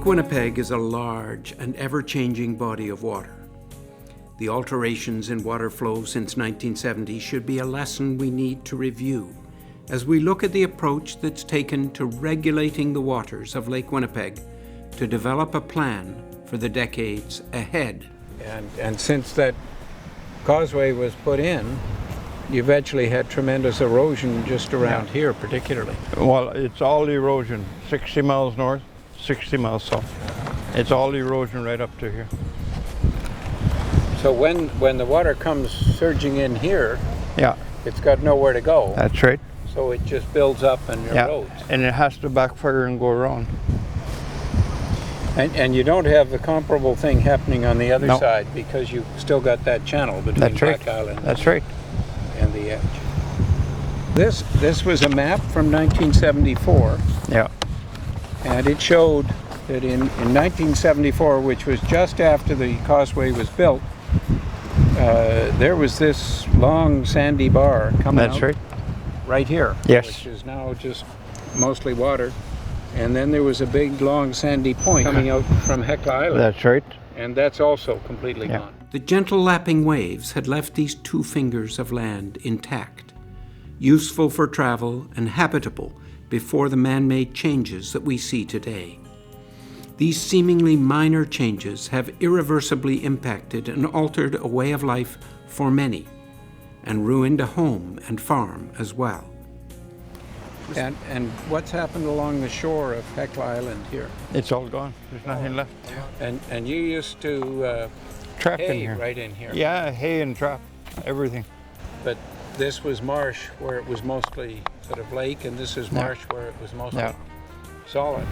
Winnipeg is a large and ever-changing body of water. The alterations in water flow since 1970 should be a lesson we need to review as we look at the approach that's taken to regulating the waters of Lake Winnipeg to develop a plan for the decades ahead. And since that causeway was put in, you've actually had tremendous erosion just around here particularly. Well, it's all erosion, 60 miles north, 60 miles south. It's all erosion right up to here. So when the water comes surging in here, Yeah, it's got nowhere to go. that's right. So it just builds up and erodes. And it has to backfire and go around. And you don't have the comparable thing happening on the other No. side because you've still got that channel between That's right. Black Island That's right. and the edge. This was a map from 1974, Yeah, and it showed that in 1974, which was just after the causeway was built, there was this long sandy bar coming that's out right. here, Yes. which is now just mostly water. And then there was a big long sandy point coming out from Hecla Island, That's right. and that's also completely Yeah. gone. The gentle lapping waves had left these 2 fingers of land intact, useful for travel and habitable before the man-made changes that we see today. These seemingly minor changes have irreversibly impacted and altered a way of life for many, and ruined a home and farm as well. And what's happened along the shore of Hecla Island here? It's all gone. There's nothing left. And you used to Trap in hay here. right in here. Yeah, hay and trap, everything. But this was marsh where it was mostly sort of lake, and this is marsh where it was mostly solid.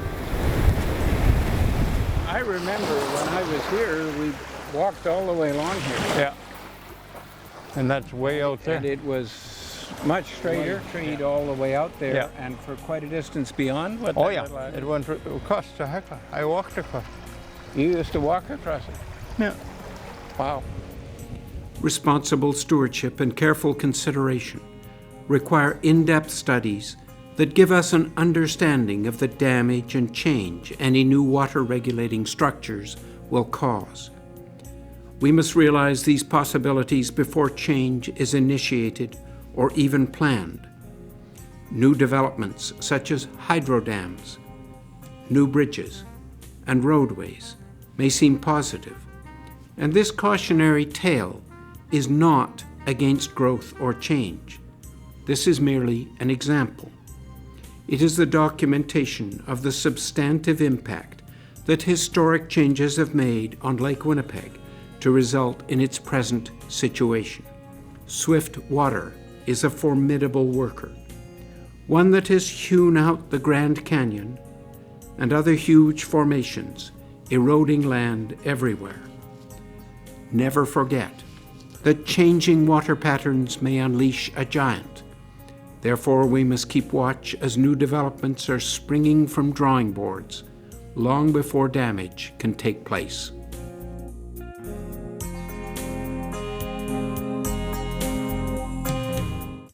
I remember when I was here, we walked all the way along here. Yeah. And that's way out there. And it was much straighter, treed all the way out there, Yeah. and for quite a distance beyond. What Oh that yeah, little island- it went across to Hecla. I walked across. You used to walk across it. Yeah. Wow. Responsible stewardship and careful consideration require in-depth studies that give us an understanding of the damage and change any new water regulating structures will cause. We must realize these possibilities before change is initiated or even planned. New developments such as hydro dams, new bridges, and roadways may seem positive, and this cautionary tale is not against growth or change. This is merely an example. It is the documentation of the substantive impact that historic changes have made on Lake Winnipeg to result in its present situation. Swift water is a formidable worker, one that has hewn out the Grand Canyon and other huge formations, eroding land everywhere. Never forget that changing water patterns may unleash a giant. Therefore, we must keep watch as new developments are springing from drawing boards long before damage can take place.